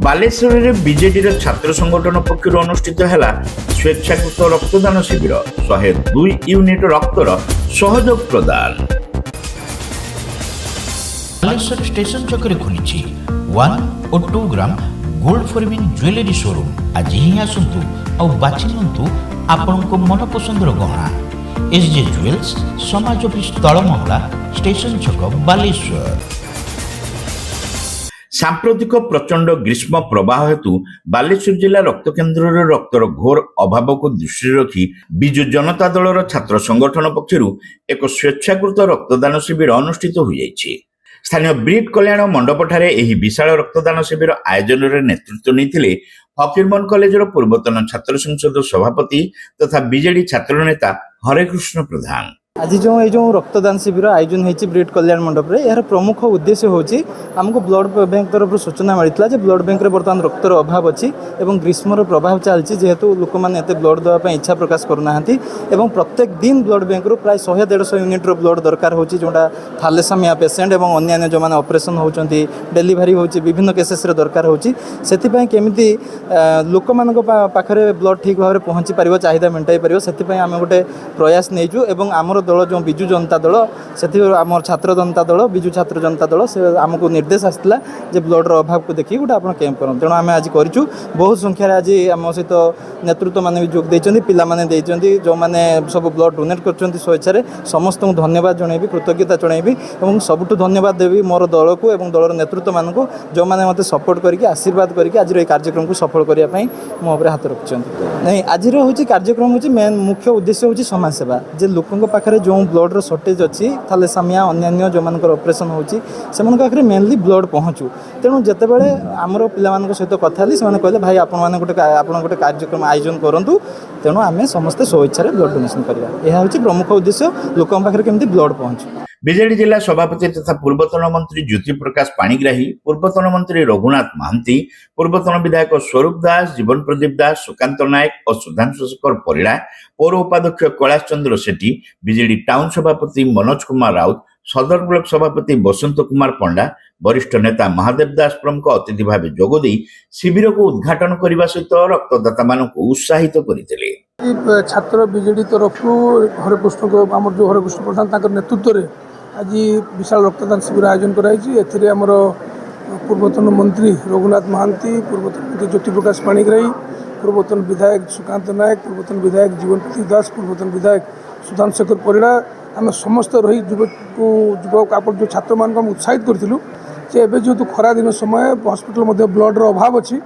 ବାଲେଶ୍ୱରରେ ବିଜେଡିର ଛାତ୍ର ସଂଗଠନ ପକ୍ଷରୁ ଅନୁଷ୍ଠିତ ହେଲା ସ୍ୱେଚ୍ଛାକୃତ ରକ୍ତଦାନ ଶିବିର। 102 ୟୁନିଟ୍ ରକ୍ତର ସହଯୋଗ ପ୍ରଦାନ। ବାଲେଶ୍ୱର ଷ୍ଟେସନ ଛକରେ ଖୋଲିଛି 1 ଓ 2 ଗ୍ରାମ ଗୋଲ୍ଡ ଫରମିନ୍ ଜୁଏଲାରୀ ଶୋରୁମ୍। ଆଜି ହିଁ ଆସନ୍ତୁ ଆଉ ବାଛି ନିଅନ୍ତୁ ଆପଣଙ୍କ ମନପସନ୍ଦର ଗହଣା। SJ ଜୁଏଲ୍ସ, ସମାଜ ଅଫିସ ତଳମହଲା, ଷ୍ଟେସନ ଛକ, ବାଲେଶ୍ୱର। ସାମ୍ପ୍ରତିକ ପ୍ରଚଣ୍ଡ ଗ୍ରୀଷ୍ମ ପ୍ରବାହ ହେତୁ ବାଲେଶ୍ୱର ଜିଲ୍ଲା ରକ୍ତ କେନ୍ଦ୍ରରେ ରକ୍ତର ଘୋର ଅଭାବକୁ ଦୃଷ୍ଟିରେ ରଖି ବିଜୁ ଜନତା ଦଳର ଛାତ୍ର ସଂଗଠନ ପକ୍ଷରୁ ଏକ ସ୍ୱେଚ୍ଛାକୃତ ରକ୍ତଦାନ ଶିବିର ଅନୁଷ୍ଠିତ ହୋଇଯାଇଛି। ସ୍ଥାନୀୟ ବ୍ରିଟ୍ କଲ୍ୟାଣ ମଣ୍ଡପଠାରେ ଏହି ବିଶାଳ ରକ୍ତଦାନ ଶିବିର ଆୟୋଜନରେ ନେତୃତ୍ୱ ନେଇଥିଲେ ଫକୀରମୋହନ କଲେଜର ପୂର୍ବତନ ଛାତ୍ର ସଂସଦ ସଭାପତି ତଥା ବିଜେଡି ଛାତ୍ର ନେତା ହରେକୃଷ୍ଣ ପ୍ରଧାନ। आज जो रक्तदान शिविर आयोजन होती ब्रिट कल्याण मंडप में यार प्रमुख उद्देश्य होची हमको ब्लड बैंक तरफ सूचना मिलता है ब्लड बैंक बर्तमान रक्तर अभाव अच्छी और ग्रीष्मर प्रभाव चलती जेहेतु लोक मैंने ब्लड देवाई इच्छा प्रकाश करना प्रत्येक दिन ब्लड बैंक प्राय 100-150 यूनिट्र ब्लड दरकार होची जोटा थालेसेमिया पेसेंट और अन्य जो मैंने ऑपरेशन होती डेलीवरी होची विभिन्न केसेस दरकार होची केमिति लोक मान पाखरे ब्लड ठीक भाव में पहुँची पार चाहिदा मेटाई पार से आम गोटे प्रयास नहींचु और आमर दल जो विजु जनता दल से आम छात्र जनता दल विजु छात्र जनता दल से आमको निर्देश आसाला जे ब्लडर अभाव को देखिए गोटे आप कैंप करूँ तेणु आम आज करूँ बहुत संख्यार आज आम सहित नेतृत्व मैंने भी जोग देते पिला जो मैंने सब ब्लड डोनेट कर स्वेच्छा समस्त धन्यवाद जनइबी कृतज्ञता जनइबी और सबुठ धन्यवाद देवी मोर दल को और दलर नेतृत्व मान जो मैंने मत सपोर्ट करके आशीर्वाद करके आज कार्यक्रम को सफल करने मो हाथ रखिंट नहीं आज हूँ कार्यक्रम हूँ मेन मुख्य उद्देश्य हूँ समाज सेवा जे लोकों पाखे जो ब्लडर सर्टेज अच्छी थालेसेमिया अन्य जो मान ऑपरेशन होची से मेनली ब्लड पहुँचू तेणु जितेबाला आमर पिला सहित कथा से कहले भाई आप गोटे कार्यक्रम आयोजन करूँ तेणु आम समस्ते स्वेच्छा ब्लड डोनेशन करवा यह हूँ प्रमुख उद्देश्य लोकों पाखे केमती ब्लड पहुँचू। ବିଜେଡି ଜିଲ୍ଲା ସଭାପତି ତଥା ପୂର୍ବତନ ମନ୍ତ୍ରୀ ଜ୍ୟୋତି ପ୍ରକାଶ ପାଣିଗ୍ରାହୀ, ପୂର୍ବତନ ମନ୍ତ୍ରୀ ରଘୁନାଥ ମହାନ୍ତି, ପୂର୍ବତନ ବିଧାୟକ ସ୍ୱରୂପ ଦାସ, ଜୀବନ ପ୍ରଦୀପ ଦାସ, ସୁକାନ୍ତ ନାୟକ ଓ ସୁଧାଂଶୁ ଶେଖର ପରିଡ଼ା, ପୌର ଉପାଧ୍ୟକ୍ଷ କୈଳାସ ଚନ୍ଦ୍ର ସେଠୀ, ବିଜେଡି ଟାଉନ ସଭାପତି ମନୋଜ କୁମାର ରାଉତ, ସଦର ବ୍ଲକ ସଭାପତି ବସନ୍ତ କୁମାର ପଣ୍ଡା, ବରିଷ୍ଠ ନେତା ମହାଦେବ ଦାସ ପ୍ରମୁଖ ଅତିଥି ଭାବେ ଯୋଗଦେଇ ଶିବିରକୁ ଉଦ୍ଘାଟନ କରିବା ସହିତ ରକ୍ତଦାତାମାନଙ୍କୁ ଉତ୍ସାହିତ କରିଥିଲେ। ଛାତ୍ର ବିଜେଡି ତରଫରୁ ହରେକୃଷ୍ଣ ଆମର ଯେଉଁ ହରେକୃଷ୍ଣ ପ୍ରଧାନ ତାଙ୍କ ନେତୃତ୍ୱରେ ଆଜି ବିଶାଳ ରକ୍ତଦାନ ଶିବିର ଆୟୋଜନ କରାଯାଇଛି। ଏଥିରେ ଆମର ପୂର୍ବତନ ମନ୍ତ୍ରୀ ରଘୁନାଥ ମହାନ୍ତି, ପୂର୍ବତନ ମନ୍ତ୍ରୀ ଜ୍ୟୋତି ପ୍ରକାଶ ପାଣିଗ୍ରାହୀ, ପୂର୍ବତନ ବିଧାୟକ ସୁକାନ୍ତ ନାୟକ, ପୂର୍ବତନ ବିଧାୟକ ଜୀବନ ପ୍ରଦୀପ ଦାସ, ପୂର୍ବତନ ବିଧାୟକ ସୁଧାଂଶୁ ଶେଖର ପରିଡ଼ା ଆମେ ସମସ୍ତେ ରହି ଯୁବକ ଆପଣ ଯେଉଁ ଛାତ୍ରମାନଙ୍କୁ ଆମେ ଉତ୍ସାହିତ କରିଥିଲୁ ଯେ ଏବେ ଯେହେତୁ ଖରାଦିନ ସମୟ ହସ୍ପିଟାଲ ମଧ୍ୟ ବ୍ଲଡ଼ର ଅଭାବ ଅଛି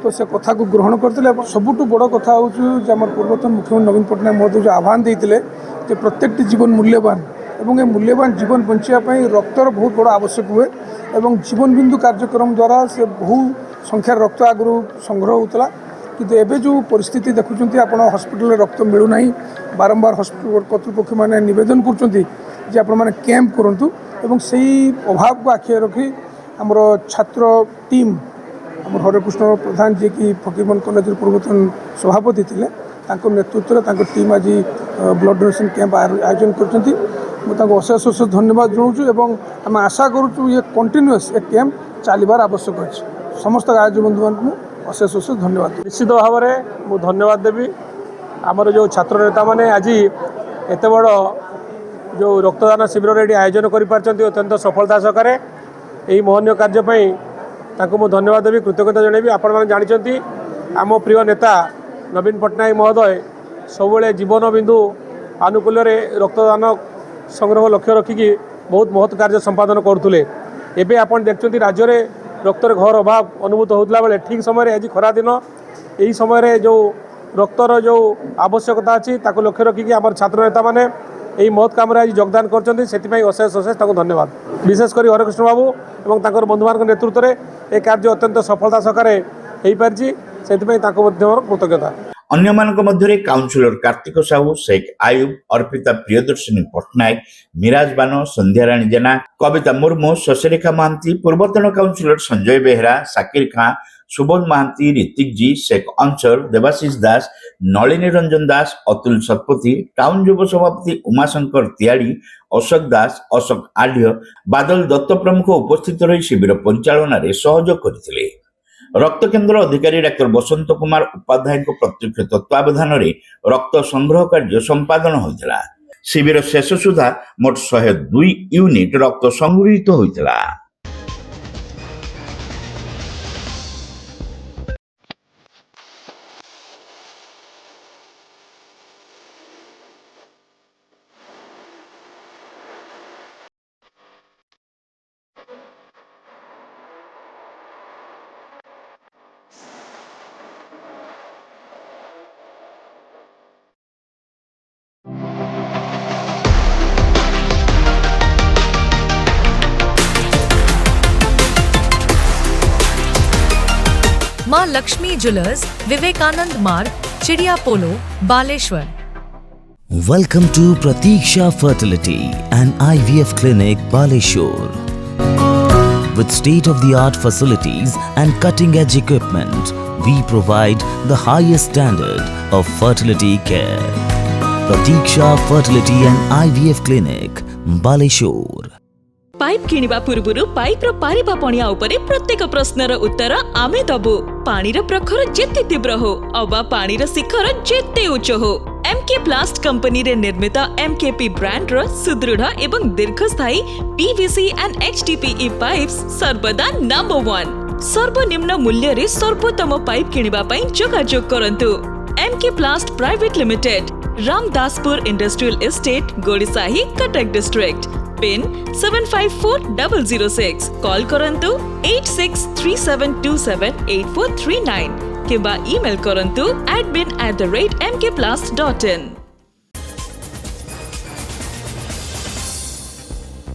ତ ସେ କଥାକୁ ଗ୍ରହଣ କରିଥିଲେ। ଏବଂ ସବୁଠୁ ବଡ଼ କଥା ହେଉଛି ଯେ ଆମର ପୂର୍ବତନ ମୁଖ୍ୟମନ୍ତ୍ରୀ ନବୀନ ପଟ୍ଟନାୟକ ମହୋଦୟ ଯେଉଁ ଆହ୍ୱାନ ଦେଇଥିଲେ ଯେ ପ୍ରତ୍ୟେକଟି ଜୀବନ ମୂଲ୍ୟବାନ ଏବଂ ଏ ମୂଲ୍ୟବାନ ଜୀବନ ବଞ୍ଚିବା ପାଇଁ ରକ୍ତର ବହୁତ ବଡ଼ ଆବଶ୍ୟକ ହୁଏ ଏବଂ ଜୀବନ ବିନ୍ଦୁ କାର୍ଯ୍ୟକ୍ରମ ଦ୍ୱାରା ସେ ବହୁ ସଂଖ୍ୟାର ରକ୍ତ ଆଗରୁ ସଂଗ୍ରହ ହେଉଥିଲା କିନ୍ତୁ ଏବେ ଯେଉଁ ପରିସ୍ଥିତି ଦେଖୁଛନ୍ତି ଆପଣ ହସ୍ପିଟାଲରେ ରକ୍ତ ମିଳୁନାହିଁ ବାରମ୍ବାର ହସ୍ପିଟାଲ କର୍ତ୍ତୃପକ୍ଷମାନେ ନିବେଦନ କରୁଛନ୍ତି ଯେ ଆପଣମାନେ କ୍ୟାମ୍ପ କରନ୍ତୁ ଏବଂ ସେହି ଅଭାବକୁ ଆଖିରେ ରଖି ଆମର ଛାତ୍ର ଟିମ୍ ଆମର ହରେକୃଷ୍ଣ ପ୍ରଧାନ ଯିଏକି ଫକୀରମୋହନ କଲେଜର ପୂର୍ବତନ ସଭାପତି ଥିଲେ ତାଙ୍କ ନେତୃତ୍ୱରେ ତାଙ୍କ ଟିମ୍ ଆଜି ବ୍ଲଡ଼ ଡୋନେସନ୍ କ୍ୟାମ୍ପ ଆୟୋଜନ କରିଛନ୍ତି। ମୁଁ ତାଙ୍କୁ ଅଶେଷ ଅଶେଷ ଧନ୍ୟବାଦ ଜଣାଉଛୁ ଏବଂ ଆମେ ଆଶା କରୁଛୁ ଏ କଣ୍ଟିନ୍ୟୁଅସ୍ ଏ କ୍ୟାମ୍ପ ଚାଲିବାର ଆବଶ୍ୟକ ଅଛି। ସମସ୍ତ ଆୟୋଜକ ବନ୍ଧୁମାନଙ୍କୁ ଅଶେଷ ଅଶେଷ ଧନ୍ୟବାଦ। ନିଶ୍ଚିତ ଭାବରେ ମୁଁ ଧନ୍ୟବାଦ ଦେବି ଆମର ଯେଉଁ ଛାତ୍ର ନେତାମାନେ ଆଜି ଏତେ ବଡ଼ ଯେଉଁ ରକ୍ତଦାନ ଶିବିରରେ ଏଠି ଆୟୋଜନ କରିପାରିଛନ୍ତି ଅତ୍ୟନ୍ତ ସଫଳତା ସହକାରେ ଏହି ମହନୀୟ କାର୍ଯ୍ୟ ପାଇଁ ତାଙ୍କୁ ମୁଁ ଧନ୍ୟବାଦ ଦେବି କୃତଜ୍ଞତା ଜଣାଇବି। ଆପଣମାନେ ଜାଣିଛନ୍ତି ଆମ ପ୍ରିୟ ନେତା ନବୀନ ପଟ୍ଟନାୟକ ମହୋଦୟ ସବୁବେଳେ ଜୀବନ ବିନ୍ଦୁ ଆନୁକୂଲ୍ୟରେ ରକ୍ତଦାନ ସଂଗ୍ରହ ଲକ୍ଷ୍ୟ ରଖିକି ବହୁତ ମହତ୍ କାର୍ଯ୍ୟ ସମ୍ପାଦନ କରୁଥିଲେ। ଏବେ ଆପଣ ଦେଖୁଛନ୍ତି ରାଜ୍ୟରେ ରକ୍ତର ଘୋର ଅଭାବ ଅନୁଭୂତ ହେଉଥିଲା ବେଳେ ଠିକ୍ ସମୟରେ ଆଜି ଖରାଦିନ ଏହି ସମୟରେ ଯେଉଁ ରକ୍ତର ଯେଉଁ ଆବଶ୍ୟକତା ଅଛି ତାକୁ ଲକ୍ଷ୍ୟ ରଖିକି ଆମର ଛାତ୍ର ନେତାମାନେ ଏହି ମହତ୍ କାମରେ ଆଜି ଯୋଗଦାନ କରିଛନ୍ତି ସେଥିପାଇଁ ଅଶେଷ ଅଶେଷ ତାଙ୍କୁ ଧନ୍ୟବାଦ। ବିଶେଷ କରି ହରେକୃଷ୍ଣ ବାବୁ ଏବଂ ତାଙ୍କର ବନ୍ଧୁମାନଙ୍କ ନେତୃତ୍ୱରେ ଏ କାର୍ଯ୍ୟ ଅତ୍ୟନ୍ତ ସଫଳତା ସହକାରେ ହୋଇପାରିଛି ସେଥିପାଇଁ ତାଙ୍କୁ ମଧ୍ୟ ମୋର କୃତଜ୍ଞତା। ଅନ୍ୟମାନଙ୍କ ମଧ୍ୟରେ କାଉନସିଲର କାର୍ତ୍ତିକ ସାହୁ, ଶେଖ ଆୟୁବ, ଅର୍ପିତା ପ୍ରିୟଦର୍ଶିନୀ ପଟ୍ଟନାୟକ, ମିରାଜ ବାନ, ସନ୍ଧ୍ୟାରାଣୀ ଜେନା, କବିତା ମୁର୍ମୁ, ଶଶିରେଖା ମହାନ୍ତି, ପୂର୍ବତନ କାଉନସିଲର ସଞ୍ଜୟ ବେହେରା, ସାକିର ଖାଁ, ସୁବୋଧ ମହାନ୍ତି, ରିତିକ ଜି, ଶେଖ ଅଂସର, ଦେବାଶିଷ ଦାସ, ନଳିନୀ ରଞ୍ଜନ ଦାସ, ଅତୁଲ ଶତପଥୀ, ଟାଉନ ଯୁବ ସଭାପତି ଉମାଶଙ୍କର ତିଆଡ଼ି, ଅଶୋକ ଦାସ, ଅଶୋକ ଆଢ୍ୟ, ବାଦଲ ଦତ୍ତ ପ୍ରମୁଖ ଉପସ୍ଥିତ ରହି ଶିବିର ପରିଚାଳନାରେ ସହଯୋଗ କରିଥିଲେ। रक्त केन्द्र अधिकारी डाक्तर बसंत कुमार उपाध्याय प्रत्यक्ष तत्वावधान में रक्त संग्रह कार्य संपादन होता। शिविर शेष सुधा मोट 102 यूनिट रक्त संगृहित होता। माँ लक्ष्मी ज्वेलर्स, विवेकानंद मार्ग, चिड़िया पोलो, Baleshwar. Welcome to Pratiksha Fertility and IVF Clinic, Baleshwar. With state-of-the-art facilities and cutting-edge equipment, we provide the highest standard of fertility care. Pratiksha Fertility and IVF Clinic, Baleshwar. Pipe किनिबा पूर्वरु pipe रो पारिबा पणिया उपरे प्रत्येक प्रश्नर उत्तर आमे दबु। पानीर प्रखर जेते तीव्र हो अबा पानीर शिखर जेते उच्च हो, एमके प्लास्ट कंपनी रे निर्मित एमकेपी ब्रांड रो सुदृढ़ एवं दीर्घस्थायी पीवीसी एंड एचडीपीई पाइप्स सर्वदा नंबर 1। सर्वनिम्न मूल्य रे सर्वोत्तम पाइप किनिबा पई जोगाजोग करंतु। MK plast private limited, Ramdaspur industrial estate, Gorisahi, Cuttack district. Pin 754006। Call करंतु 8637278439 किबा ईमेल करंतु admin@mkplast.in।